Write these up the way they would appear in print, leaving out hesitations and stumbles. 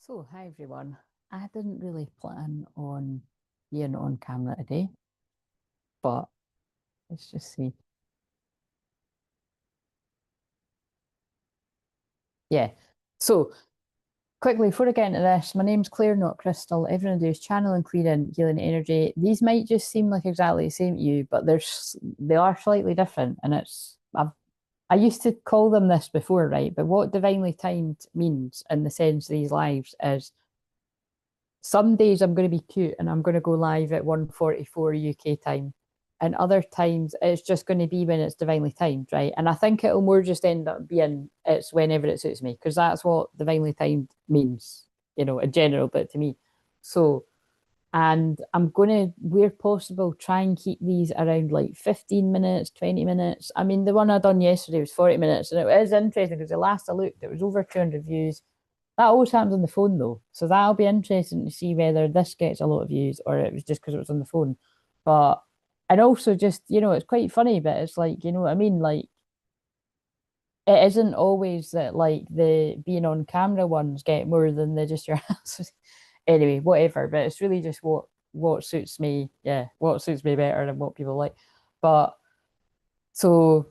So, hi everyone. I didn't really plan on being on camera today, but let's just see. Yeah. So, quickly, before I get into this, my name's Claire, not Crystal. Everything I do is channeling, clearing, healing energy. These might just seem like exactly the same to you, but they are slightly different. And I used to call them this before, right? But what divinely timed means in the sense of these lives is some days I'm going to be cute and I'm going to go live at 1:44 UK time. And other times it's just going to be when it's divinely timed, right? And I think it'll more just end up being it's whenever it suits me, because that's what divinely timed means, in general, but to me. So, and I'm going to, where possible, try and keep these around like 15 minutes, 20 minutes. I mean, the one I done yesterday was 40 minutes, and it is interesting because the last I looked, it was over 200 views. That always happens on the phone though. So that'll be interesting to see whether this gets a lot of views or it was just because it was on the phone. But and also just, it's quite funny, but it's like, you know what I mean? Like it isn't always that like the being on camera ones get more than the just your answers. Anyway, whatever. But it's really just what suits me. Yeah, what suits me better and what people like. But so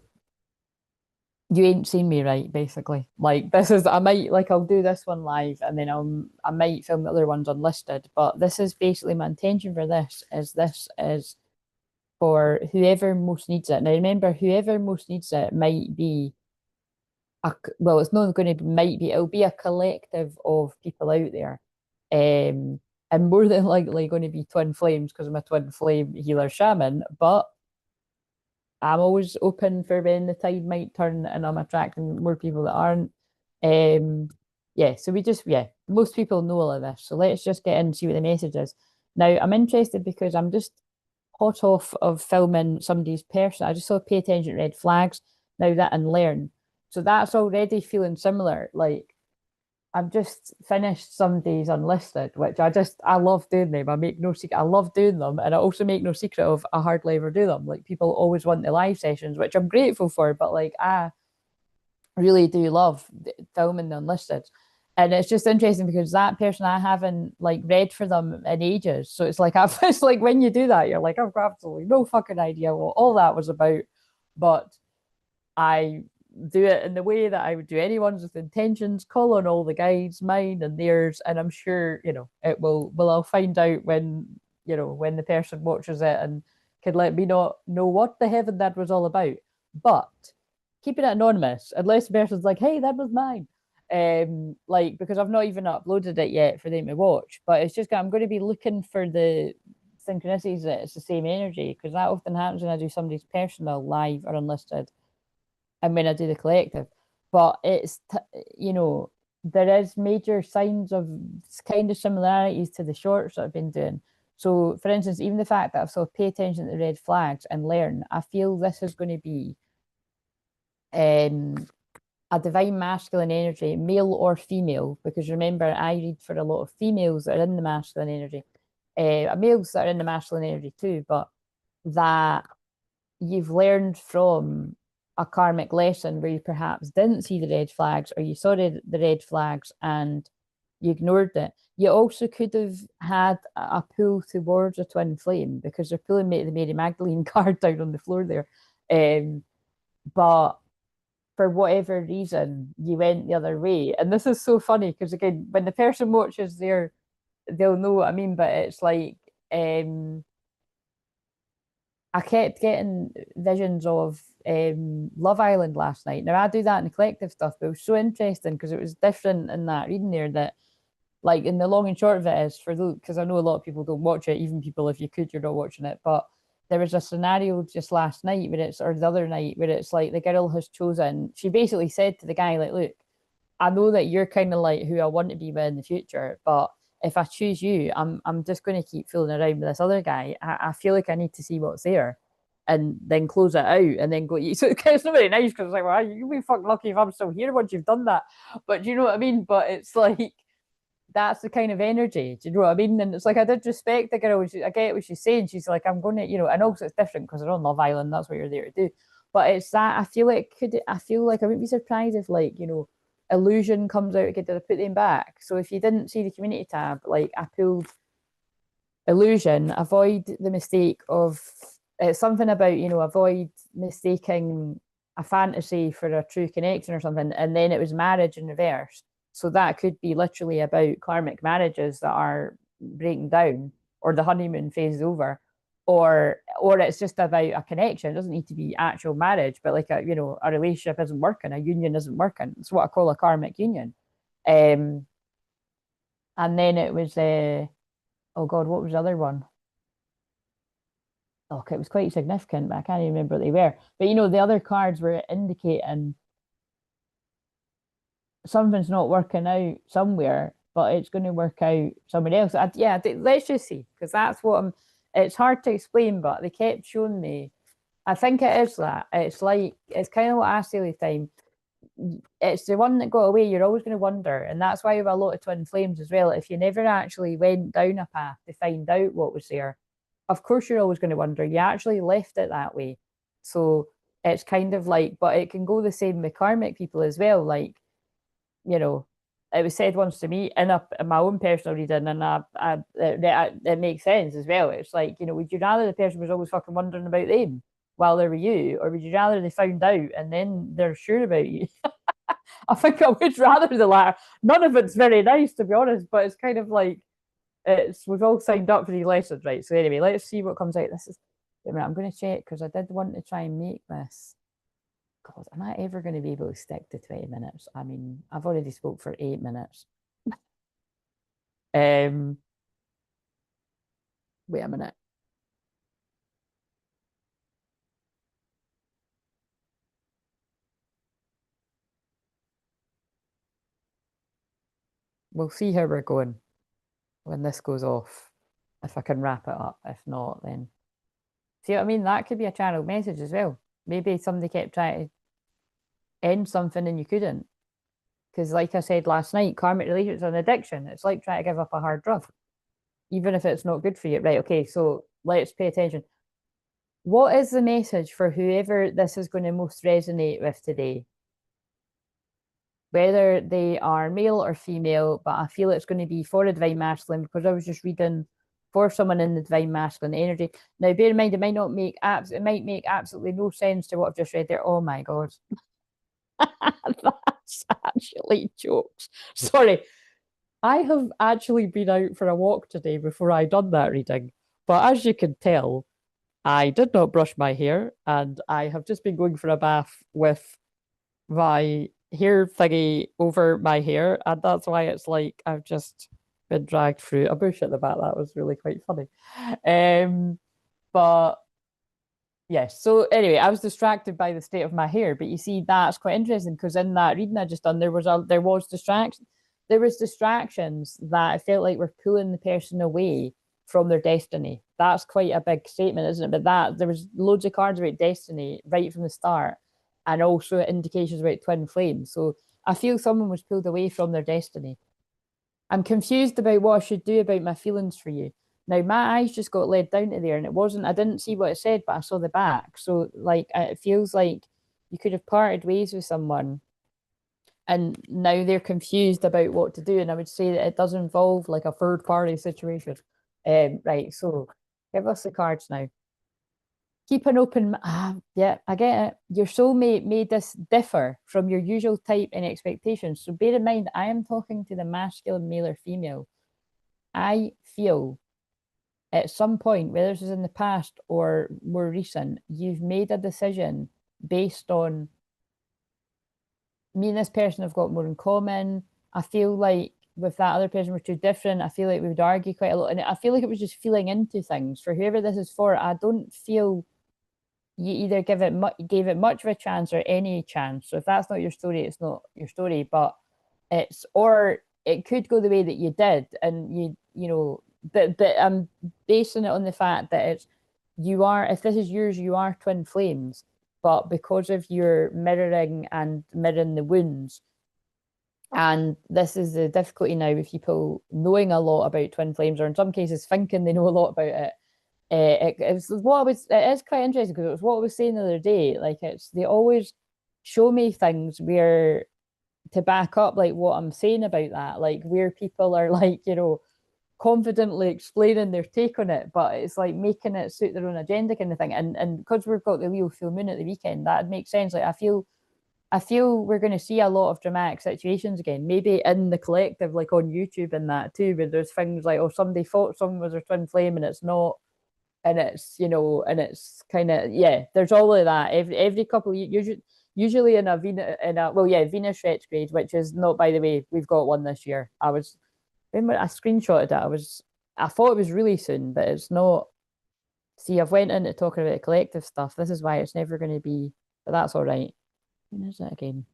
you ain't seen me right, basically. Like this is I might like I'll do this one live and then I might film the other ones unlisted. But this is basically my intention for this is for whoever most needs it. Now remember, whoever most needs it might be well, it's not going to be might be it'll be a collective of people out there. And more than likely going to be twin flames because I'm a twin flame healer shaman, but I'm always open for when the tide might turn and I'm attracting more people that aren't. Um, yeah, so most people know all of this. So let's just get in and see what the message is. Now, I'm interested because I'm just hot off of filming somebody's person. I just saw pay attention to red flags. Now that and learn. So that's already feeling similar. Like I've just finished some days unlisted, which I love doing them. I make no secret. I love doing them, and I also make no secret of I hardly ever do them. Like people always want the live sessions, which I'm grateful for, but like I really do love filming the unlisted. And it's just interesting because that person I haven't like read for them in ages. So it's like it's like when you do that, you're like, I've got absolutely no fucking idea what all that was about. But I do it in the way that I would do anyone's with intentions, call on all the guides, mine and theirs, and I'm sure, it will well I'll find out when the person watches it and can let me not know what the heaven that was all about. But keeping it anonymous, unless the person's like, hey, that was mine. Like because I've not even uploaded it yet for them to watch, but it's just I'm going to be looking for the synchronicities that it's the same energy because that often happens when I do somebody's personal live or unlisted and when I do the collective. But there is major signs of kind of similarities to the shorts that I've been doing. So, for instance, even the fact that I've sort of pay attention to the red flags and learn, I feel this is going to be um, a divine masculine energy, male or female, because remember, I read for a lot of females that are in the masculine energy, males that are in the masculine energy too, but that you've learned from a karmic lesson where you perhaps didn't see the red flags or you saw the red flags and you ignored it. You also could have had a pull towards a twin flame because they're pulling the Mary Magdalene card down on the floor there. But for whatever reason, you went the other way. And this is so funny because, again, when the person watches there, they'll know what I mean. But it's like, I kept getting visions of Love Island last night. Now I do that in the collective stuff, but it was so interesting because it was different in that reading there that like in the long and short of it is for those because I know a lot of people don't watch it, even people if you could, you're not watching it. But there was a scenario just last night where it's or the other night where it's like the girl has chosen, she basically said to the guy, like, look, I know that you're kind of like who I want to be with in the future, but if I choose you, I'm just going to keep fooling around with this other guy. I feel like I need to see what's there, and then close it out, and then go. So it's not very nice because it's like, well, you'll be fucking lucky if I'm still here once you've done that. But do you know what I mean? But it's like that's the kind of energy. Do you know what I mean? And it's like I did respect the girl. I get what she's saying. She's like, I'm going to, and also it's different because they're on Love Island. That's what you're there to do. But it's that I feel like I feel like I wouldn't be surprised if like illusion comes out again, did I put them back? So if you didn't see the community tab, like I pulled illusion, avoid the mistake of it's something about, avoid mistaking a fantasy for a true connection or something. And then it was marriage in reverse. So that could be literally about karmic marriages that are breaking down, or the honeymoon phase is over, or it's just about a connection. It doesn't need to be actual marriage, but like a relationship isn't working, a union isn't working. It's what I call a karmic union. And then it was oh God, what was the other one? Oh, it was quite significant, but I can't even remember what they were. But the other cards were indicating something's not working out somewhere, but it's going to work out somewhere else. Let's just see, because that's what I'm. It's hard to explain, but they kept showing me. I think it is that. It's like it's kind of what I say all the time. It's the one that got away. You're always going to wonder, and that's why we have a lot of twin flames as well. If you never actually went down a path to find out what was there, of course you're always going to wonder. You actually left it that way, so it's kind of like. But it can go the same with karmic people as well. Like, it was said once to me in my own personal reading, and it makes sense as well. It's like, would you rather the person was always fucking wondering about them while they were you, or would you rather they found out and then they're sure about you? I think I would rather the latter. None of it's very nice, to be honest, but it's kind of like we've all signed up for these lessons, right? So anyway, let's see what comes out. I'm going to check because I did want to try and make this. God, am I ever going to be able to stick to 20 minutes? I mean, I've already spoke for 8 minutes. Wait a minute. We'll see how we're going when this goes off. If I can wrap it up. If not, then see what I mean? That could be a channeled message as well. Maybe somebody kept trying to end something and you couldn't. Because like I said last night, karmic relationships are an addiction. It's like trying to give up a hard drug, even if it's not good for you. Right, okay, so let's pay attention. What is the message for whoever this is going to most resonate with today? Whether they are male or female, but I feel it's going to be for a divine masculine, because I was just reading for someone in the divine masculine energy. Now, bear in mind, it might make absolutely no sense to what I've just read there. Oh my God. That's actually jokes. Sorry. I have actually been out for a walk today before I done that reading. But as you can tell, I did not brush my hair, and I have just been going for a bath with my hair thingy over my hair, and that's why it's like I've just been dragged through a bush at the back. That was really quite funny. But yes, so anyway, I was distracted by the state of my hair, but you see, that's quite interesting because in that reading I just done, there was distractions that I felt like were pulling the person away from their destiny. That's quite a big statement, isn't it? But there was loads of cards about destiny right from the start, and also indications about twin flames. So I feel someone was pulled away from their destiny. I'm confused about what I should do about my feelings for you. Now, my eyes just got led down to there, and I didn't see what it said, but I saw the back. So, like, it feels like you could have parted ways with someone, and now they're confused about what to do. And I would say that it does involve like a third party situation. Right. So, give us the cards now. Keep an open. Yeah, I get it. Your soulmate may differ from your usual type and expectations. So bear in mind, I am talking to the masculine, male, or female. I feel at some point, whether this is in the past or more recent, you've made a decision based on me and this person have got more in common. I feel like with that other person we're too different. I feel like we would argue quite a lot. And I feel like it was just feeling into things. For whoever this is for, I don't feel you either gave it much of a chance or any chance. So if that's not your story, it's not your story. But or it could go the way that you did, and but I'm basing it on the fact that if this is yours, you are twin flames. But because of your mirroring the wounds, and this is the difficulty now with people knowing a lot about twin flames, or in some cases thinking they know a lot about it. It is quite interesting because it was what I was saying the other day. Like they always show me things where to back up like what I'm saying about that, like where people are like, you know, confidently explaining their take on it, but it's like making it suit their own agenda kind of thing. And because we've got the Leo full moon at the weekend, that makes sense. Like I feel we're going to see a lot of dramatic situations again, maybe in the collective, like on YouTube and that too, where there's things like, oh, somebody thought someone was a twin flame and it's not, and it's, you know, and it's kind of, yeah, there's all of that every couple of years, usually in a Venus, Venus retrograde, which is not, by the way, we've got one this year. I screenshotted it. I thought it was really soon, but it's not. See, I've went into talking about collective stuff. This is why it's never going to be, but that's all right. When is it again?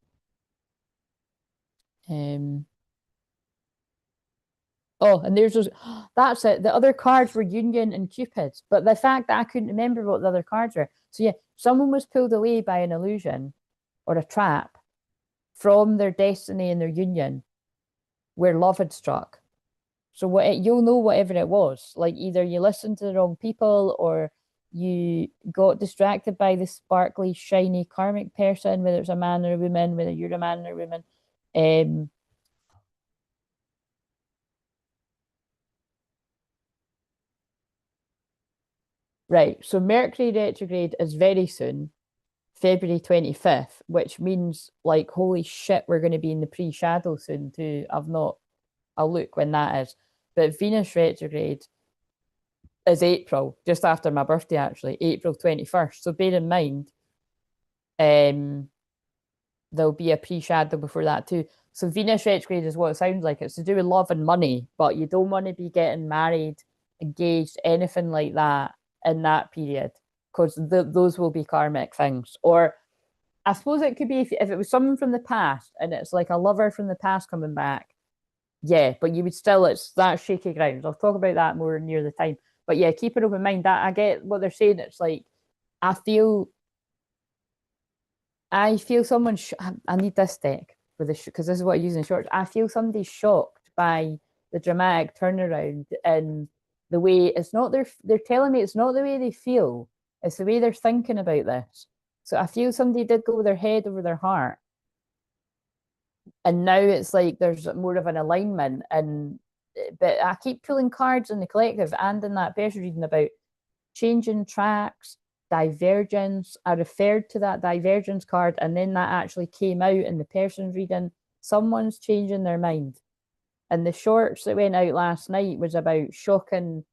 Oh, and there's those. That's it. The other cards were Union and Cupid, but the fact that I couldn't remember what the other cards were. So yeah, someone was pulled away by an illusion or a trap from their destiny and their union, where love had struck. So you'll know whatever it was. Like either you listened to the wrong people or you got distracted by the sparkly, shiny karmic person, whether it's a man or a woman, whether you're a man or a woman. Right. So Mercury retrograde is very soon, February 25th, which means like, holy shit, we're going to be in the pre-shadow soon too. I'll look when that is. But Venus retrograde is April, just after my birthday, actually, April 21st. So bear in mind, there'll be a pre-shadow before that too. So Venus retrograde is what it sounds like. It's to do with love and money, but you don't want to be getting married, engaged, anything like that in that period, because those will be karmic things. Or I suppose it could be if it was someone from the past and it's like a lover from the past coming back. Yeah, but you would still, it's that shaky ground. I'll talk about that more near the time. But yeah, keep an open mind. That I get what they're saying. It's like I feel someone. I need this deck for this because this is what I use in shorts. I feel somebody's shocked by the dramatic turnaround and the way it's not they're telling me it's not the way they feel, it's the way they're thinking about this. So I feel somebody did go with their head over their heart, and now it's like there's more of an alignment. And but I keep pulling cards in the collective and in that person reading about changing tracks, divergence. I referred to that divergence card, and then that actually came out in the person's reading. Someone's changing their mind. And the shorts that went out last night was about shocking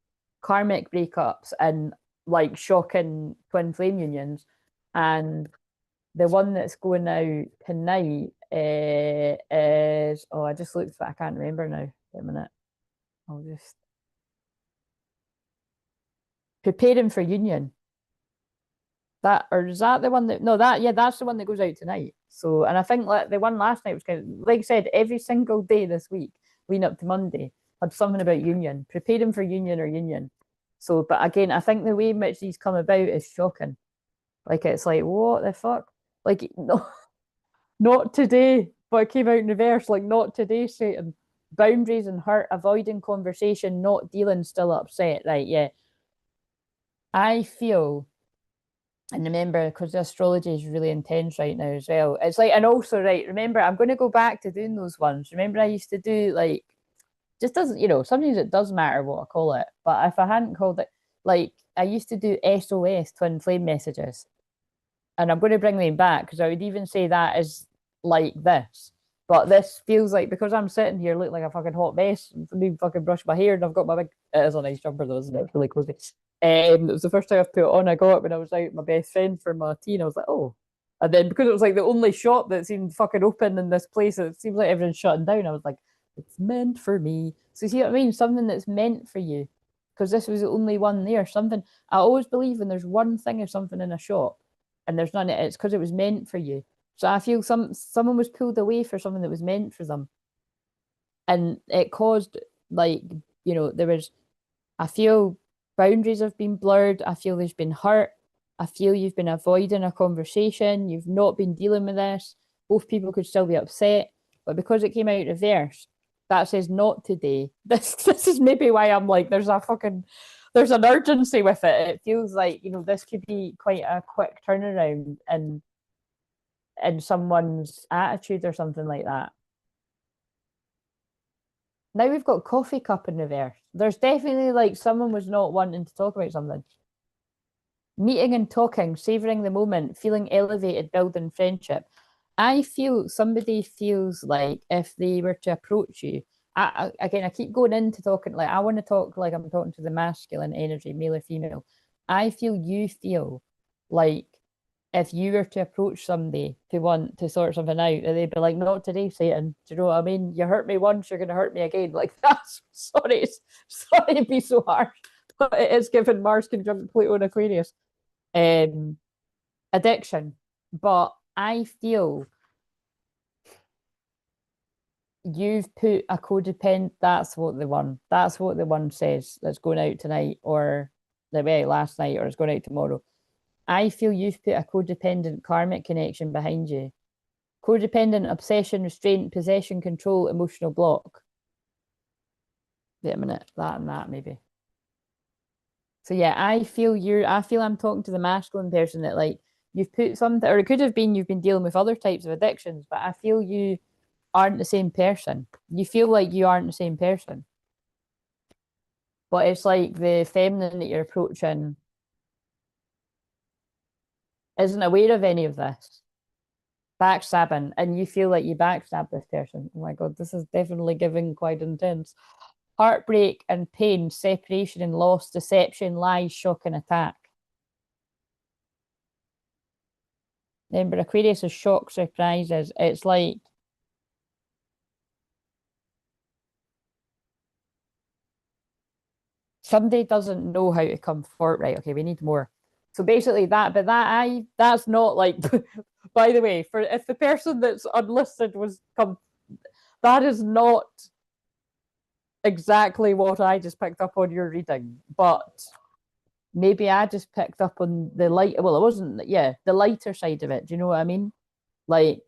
karmic breakups and like shocking twin flame unions. And the one that's going out tonight is, oh, I just looked, but I can't remember now. Wait a minute. I'll just preparing for union. That, or is that the one that, no, that, yeah, that's the one that goes out tonight. So, and I think like the one last night was kind of, like I said, every single day this week, leading up to Monday, had something about union, preparing for union or union. So, but again, I think the way in which these come about is shocking. Like, it's like, what the fuck? Like, no, not today, but it came out in reverse, like, not today, Satan. Boundaries and hurt, avoiding conversation, not dealing, still upset. Right, yeah. I feel, and remember, because the astrology is really intense right now as well. It's like, and also, right, remember, I'm going to go back to doing those ones. Remember, I used to do like, just doesn't, you know, sometimes it does matter what I call it. But if I hadn't called it, like, I used to do SOS, twin flame messages. And I'm going to bring them back because I would even say that is like this. But this feels like, because I'm sitting here looking like a fucking hot mess, I need fucking brush my hair and I've got my big, it is a nice jumper though, isn't it? It's really cozy. It was the first time I've put it on. I got it when I was out with my best friend for my tea, and I was like, oh. And then because it was like the only shop that seemed fucking open in this place, it seems like everyone's shutting down. I was like, it's meant for me. So see what I mean? Something that's meant for you. Because this was the only one there. Something, I always believe when there's one thing of something in a shop and there's none, it's because it was meant for you. So I feel someone was pulled away for something that was meant for them. And it caused, like, you know, I feel boundaries have been blurred. I feel there's been hurt. I feel you've been avoiding a conversation. You've not been dealing with this. Both people could still be upset. But because it came out reverse, that says not today. This is maybe why I'm like, there's an urgency with it. It feels like, you know, this could be quite a quick turnaround. And in someone's attitude or something like that. Now we've got coffee cup in reverse. There's definitely like someone was not wanting to talk about something. Meeting and talking, savoring the moment, feeling elevated, building friendship. I feel somebody feels like if they were to approach you, again, I keep going into talking like I want to talk like I'm talking to the masculine energy, male or female. I feel you feel like if you were to approach somebody to want to sort something out, they'd be like, "Not today, Satan." Do you know what I mean? You hurt me once, you're going to hurt me again. Like that's sorry to be so harsh, but it is given Mars conjunct Pluto and Aquarius. Um, Addiction, but I feel you've put a codependent. That's what the one says that's going out tonight, or the way last night, or it's going out tomorrow. I feel you've put a codependent karmic connection behind you. Codependent obsession, restraint, possession, control, emotional block. Wait a minute, that and that maybe. So yeah, I feel I'm talking to the masculine person that like you've put something, or it could have been you've been dealing with other types of addictions, but I feel you aren't the same person. You feel like you aren't the same person. But it's like the feminine that you're approaching isn't aware of any of this. Backstabbing, and you feel like you backstab this person. Oh my God, this is definitely giving quite intense. Heartbreak and pain, separation and loss, deception, lies, shock, and attack. Remember, Aquarius is shock, surprises. It's like somebody doesn't know how to come forward. Right, okay, we need more. So basically that's not like by the way, for if the person that's unlisted was come, that is not exactly what I just picked up on your reading, but maybe I just picked up on the light. Well, it wasn't, yeah, the lighter side of it. Do you know what I mean? Like,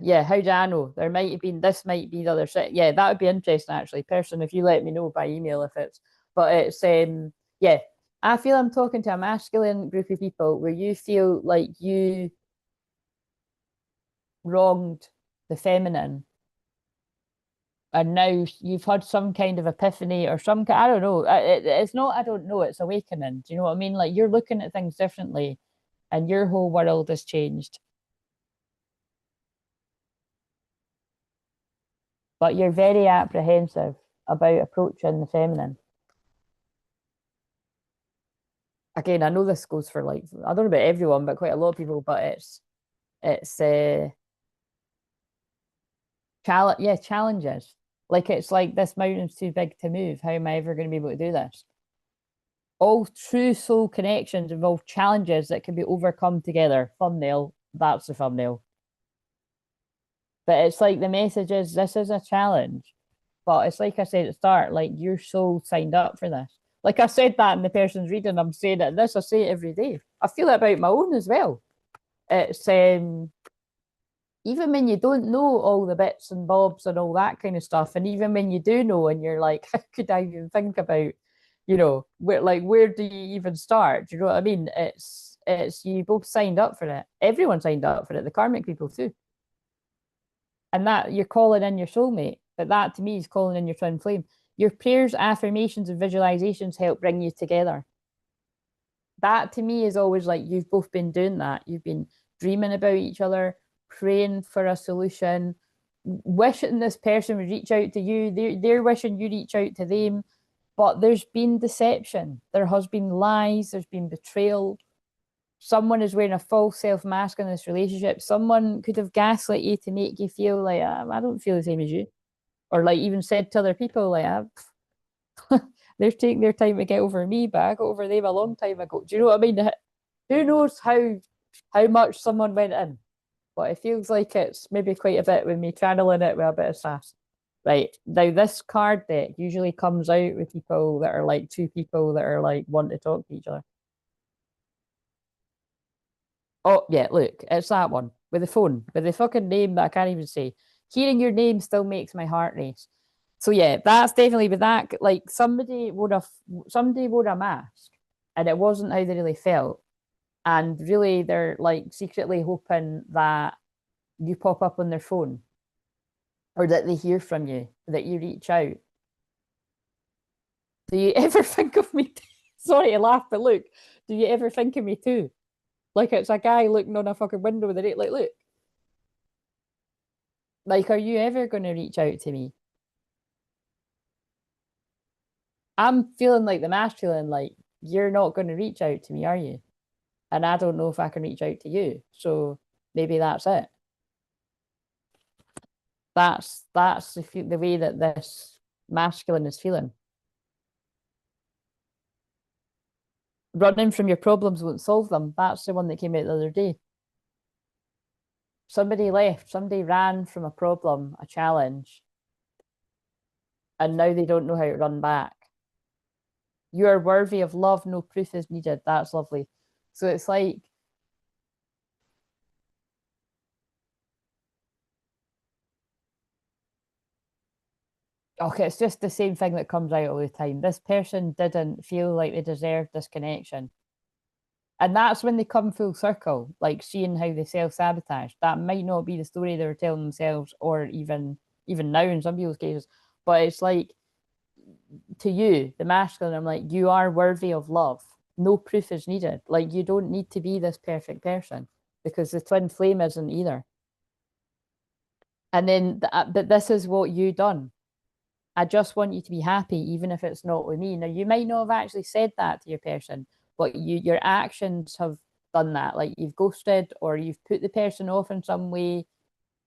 yeah, how do I know? There might have been, this might be the other side. Yeah, that would be interesting actually. Person, if you let me know by email if it's, but it's, yeah, I feel I'm talking to a masculine group of people where you feel like you wronged the feminine and now you've had some kind of epiphany or some I don't know. It's not I don't know. It's awakening. Do you know what I mean? Like you're looking at things differently, and your whole world has changed. But you're very apprehensive about approaching the feminine. Again, I know this goes for like I don't know about everyone, but quite a lot of people. But it's challenges. Like it's like this mountain's too big to move. How am I ever going to be able to do this? All true soul connections involve challenges that can be overcome together. Thumbnail. That's the thumbnail. But it's like the message is this is a challenge. But it's like I said at the start, like your soul signed up for this. Like I said that in the person's reading, I'm saying it in this, I say it every day. I feel it about my own as well. It's even when you don't know all the bits and bobs and all that kind of stuff, and even when you do know and you're like, how could I even think about, where do you even start? Do you know what I mean? It's you both signed up for it. Everyone signed up for it, the karmic people too. And that you're calling in your soulmate. But that to me is calling in your twin flame. Your prayers, affirmations, and visualizations help bring you together. That to me is always like you've both been doing that. You've been dreaming about each other, praying for a solution, wishing this person would reach out to you. They're wishing you reach out to them. But there's been deception. There has been lies. There's been betrayal. Someone is wearing a false self mask in this relationship. Someone could have gaslit you to make you feel like I don't feel the same as you, or like even said to other people like they're taking their time to get over me, but I got over them a long time ago. Do you know what I mean? Who knows how much someone went in? But it feels like it's maybe quite a bit with me channeling it with a bit of sass. Right. Now this card deck usually comes out with people that are like two people that are like want to talk to each other. Oh yeah, look, it's that one with the phone, with the fucking name that I can't even say. Hearing your name still makes my heart race. So yeah, that's definitely, but that like somebody wore a mask and it wasn't how they really felt. And really they're like secretly hoping that you pop up on their phone or that they hear from you, that you reach out. Do you ever think of me? Sorry to laugh, but look, do you ever think of me too? Like it's a guy looking on a fucking window with a rate, like, look, like, are you ever going to reach out to me? I'm feeling like the masculine, like, you're not going to reach out to me, are you? And I don't know if I can reach out to you. So maybe that's it. That's the way that this masculine is feeling. Running from your problems won't solve them. That's the one that came out the other day. Somebody left, somebody ran from a problem, a challenge, and now they don't know how to run back. You are worthy of love, no proof is needed. That's lovely. So it's like, okay, it's just the same thing that comes out all the time. This person didn't feel like they deserved this connection. And that's when they come full circle, like seeing how they self-sabotage. That might not be the story they were telling themselves, or even now in some people's cases. But it's like to you, the masculine, I'm like, you are worthy of love. No proof is needed. Like you don't need to be this perfect person because the twin flame isn't either. And then, but this is what you done. I just want you to be happy, even if it's not with me. Now, you might not have actually said that to your person, but your actions have done that. Like you've ghosted or you've put the person off in some way.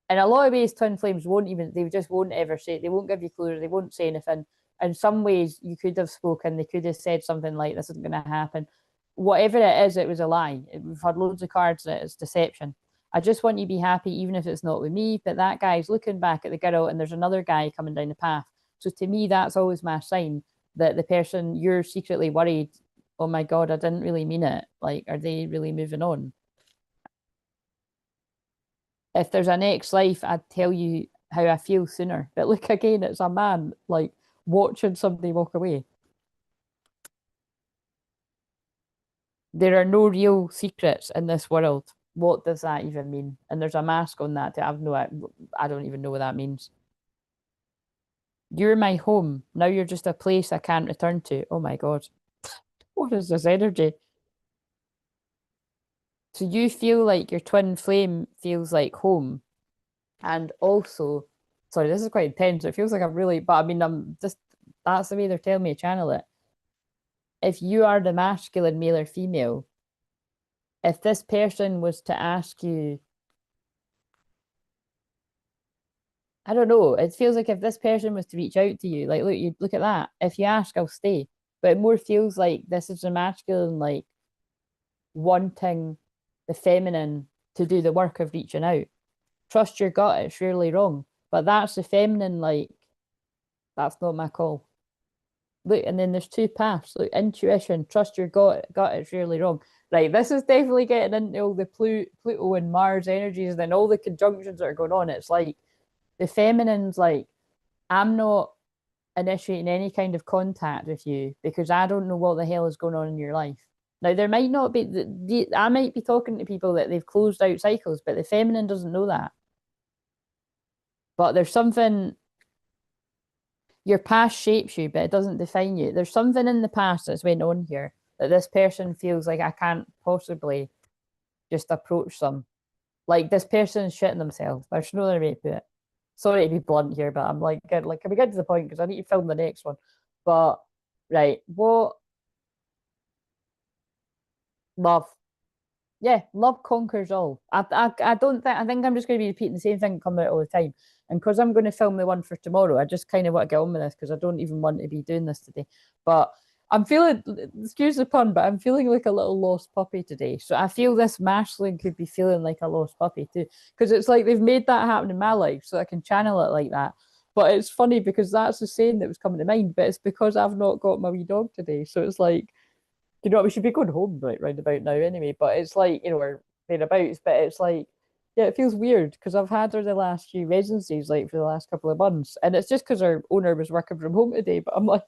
In a lot of ways, twin flames won't even, they just won't ever say, they won't give you clues, they won't say anything. In some ways, you could have spoken, they could have said something like, this isn't going to happen. Whatever it is, it was a lie. We've had loads of cards that it's deception. I just want you to be happy, even if it's not with me. But that guy's looking back at the girl, and there's another guy coming down the path. So to me, that's always my sign that the person you're secretly worried, oh my God, I didn't really mean it. Like, are they really moving on? If there's a next life, I'd tell you how I feel sooner. But look again, it's a man like watching somebody walk away. There are no real secrets in this world. What does that even mean? And there's a mask on that. I've no, I don't even know what that means. You're my home. Now you're just a place I can't return to. Oh my God. What is this energy? So you feel like your twin flame feels like home. And also, sorry, this is quite intense. It feels like I'm really, but I mean, I'm just, that's the way they're telling me to channel it. If you are the masculine, male or female, if this person was to ask you, I don't know, it feels like if this person was to reach out to you, like, look, you look at that. If you ask, I'll stay. But it more feels like this is a masculine, like wanting the feminine to do the work of reaching out. Trust your gut, it's rarely wrong. But that's the feminine, like, that's not my call. Look, and then there's two paths. Look, intuition, trust your gut, it's rarely wrong. Right, this is definitely getting into all the Pluto and Mars energies, and then all the conjunctions that are going on. It's like the feminine's like, I'm not initiating any kind of contact with you because I don't know what the hell is going on in your life. Now, there might not be, I might be talking to people that they've closed out cycles, but the feminine doesn't know that. But there's something, your past shapes you, but it doesn't define you. There's something in the past that's went on here that this person feels like I can't possibly just approach them. Like this person's shitting themselves. There's no other way to put it. Sorry to be blunt here, but I'm like, good, like, can we get to the point? Because I need to film the next one. But right, what love? Yeah, love conquers all. I don't think, I think I'm just going to be repeating the same thing coming out all the time. And because I'm going to film the one for tomorrow, I just kind of want to get on with this because I don't even want to be doing this today. But I'm feeling, excuse the pun, but I'm feeling like a little lost puppy today. So I feel this masculine could be feeling like a lost puppy too. Because it's like they've made that happen in my life so I can channel it like that. But it's funny because that's the saying that was coming to mind, but it's because I've not got my wee dog today. So it's like, you know what, we should be going home right round about now anyway, but it's like, you know, we're thereabouts, but it's like Yeah, it feels weird because I've had her the last few residencies, like for the last couple of months, and it's just because our owner was working from home today. But I'm like,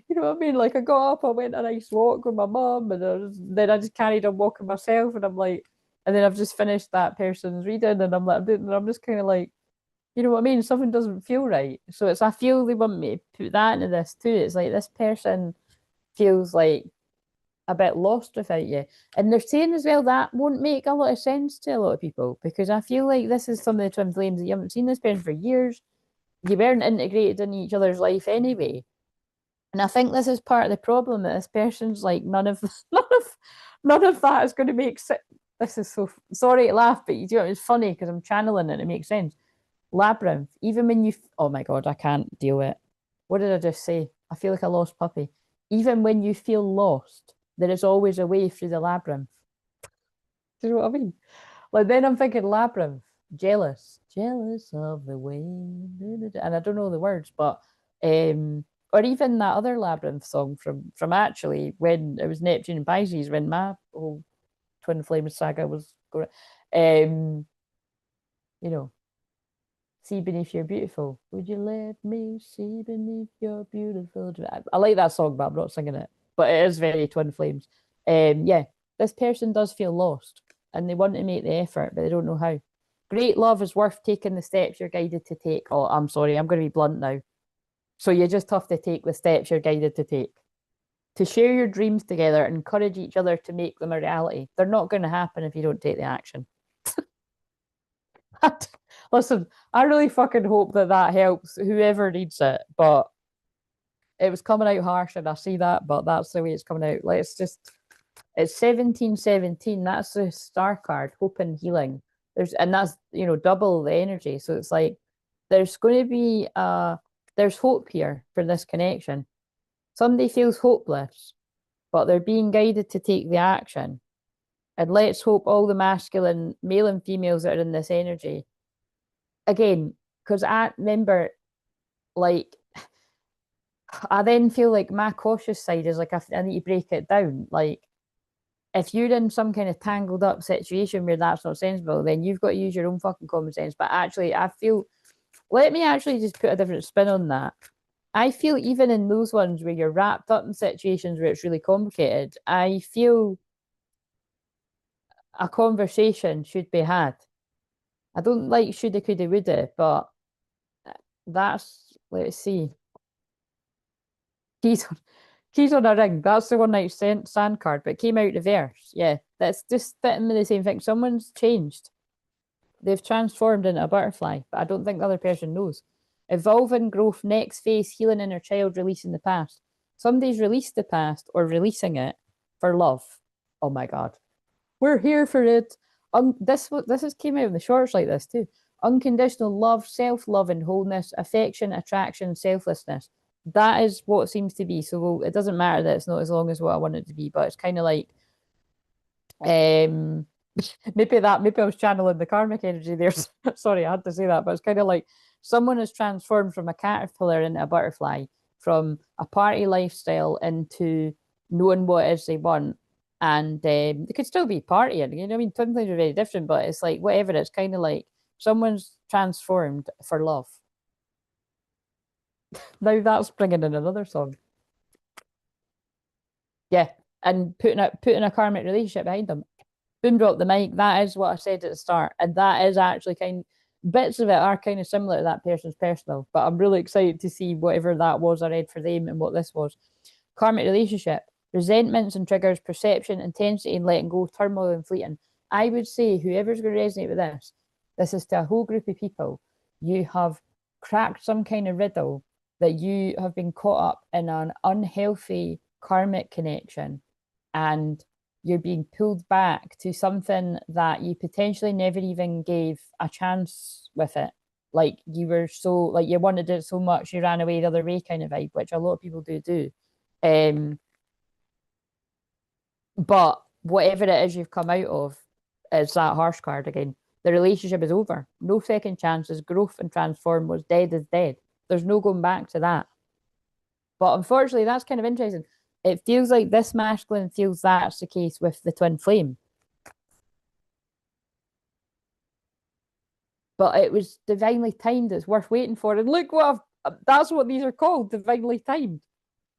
you know what I mean? Like I got up, I went a nice walk with my mum, and then I just carried on walking myself, and I'm like, and then I've just finished that person's reading, and I'm like, and I'm just kind of like, you know what I mean? Something doesn't feel right. So it's I feel they want me to put that into this too. It's like this person feels like a bit lost without you. And they're saying as well that won't make a lot of sense to a lot of people because I feel like this is some of the twin flames that you haven't seen this person for years. You weren't integrated in each other's life anyway. And I think this is part of the problem that this person's like none of that is going to make sense. This is so sorry to laugh, but you know it's funny because I'm channeling it. It makes sense. Labyrinth. Even when you, oh my god, I can't deal with it. What did I just say? I feel like a lost puppy. Even when you feel lost, there is always a way through the labyrinth. Do you know what I mean? Like then I'm thinking labyrinth, jealous of the way, and I don't know the words, but or even that other labyrinth song from actually when it was Neptune and Pisces when my whole twin flame saga was going, um, you know, see beneath your beautiful. Would you let me see beneath your beautiful? I like that song, but I'm not singing it. But it is very twin flames. Yeah, this person does feel lost and they want to make the effort, but they don't know how. Great love is worth taking the steps you're guided to take. Oh, I'm sorry, I'm going to be blunt now. So you just have to take the steps you're guided to take. To share your dreams together and encourage each other to make them a reality. They're not going to happen if you don't take the action. Listen, I really fucking hope that that helps whoever needs it. But it was coming out harsh, and I see that. But that's the way it's coming out. Like it's 1717. That's the star card, hope and healing. And that's double the energy. So it's like there's going to be there's hope here for this connection. Somebody feels hopeless, but they're being guided to take the action. And let's hope all the masculine male and females that are in this energy again, because I remember, like, I then feel like my cautious side is like I need to break it down. Like, if you're in some kind of tangled up situation where that's not sensible, then you've got to use your own fucking common sense. But actually, I feel, let me actually just put a different spin on that. I feel even in those ones where you're wrapped up in situations where it's really complicated, I feel a conversation should be had. I don't like shoulda, coulda, woulda, but that's, let's see. Keys on, keys on a ring. That's the one night sand card, but it came out reverse. Yeah, that's just fitting with the same thing. Someone's changed. They've transformed into a butterfly, but I don't think the other person knows. Evolving, growth, next phase, healing inner child, releasing the past. Somebody's released the past or releasing it for love. Oh my god. We're here for it. This has came out in the shorts like this too. Unconditional love, self-love and wholeness, affection, attraction, selflessness. That is what it seems to be. So it doesn't matter that it's not as long as what I want it to be, but it's kind of like um maybe I was channeling the karmic energy there. Sorry, I had to say that, but it's kind of like someone has transformed from a caterpillar into a butterfly, from a party lifestyle into knowing what it is they want. And they could still be partying, you know what I mean? Twin flames are very different, but it's like whatever, it's kind of like someone's transformed for love. Now that's bringing in another song. Yeah, and putting a karmic relationship behind them. Boom, drop the mic. That is what I said at the start, and that is actually bits of it are kind of similar to that person's personal. But I'm really excited to see whatever that was I read for them and what this was. Karmic relationship, resentments and triggers, perception, intensity, and letting go, turmoil and fleeting. I would say whoever's going to resonate with this is to a whole group of people. You have cracked some kind of riddle that you have been caught up in an unhealthy karmic connection, and you're being pulled back to something that you potentially never even gave a chance with it. Like you were so like you wanted it so much you ran away the other way kind of vibe, which a lot of people do. Um, but whatever it is you've come out of is that harsh card again. The relationship is over. No second chances. Growth and transform. What's dead is dead. There's no going back to that. But unfortunately, that's kind of interesting. It feels like this masculine feels that's the case with the twin flame. but it was divinely timed. It's worth waiting for. And look what that's what these are called, divinely timed.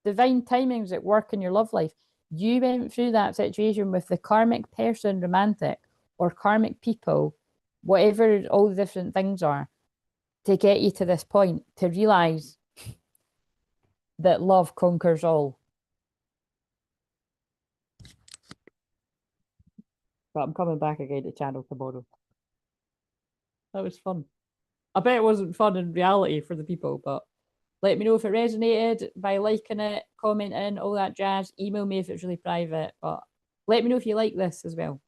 Divine timings at work in your love life. You went through that situation with the karmic person, romantic, or karmic people, whatever all the different things are, to get you to this point, to realize that love conquers all. But I'm coming back again to channel tomorrow. That was fun. I bet it wasn't fun in reality for the people, but let me know if it resonated by liking it, commenting, all that jazz. Email me if it's really private, but let me know if you like this as well.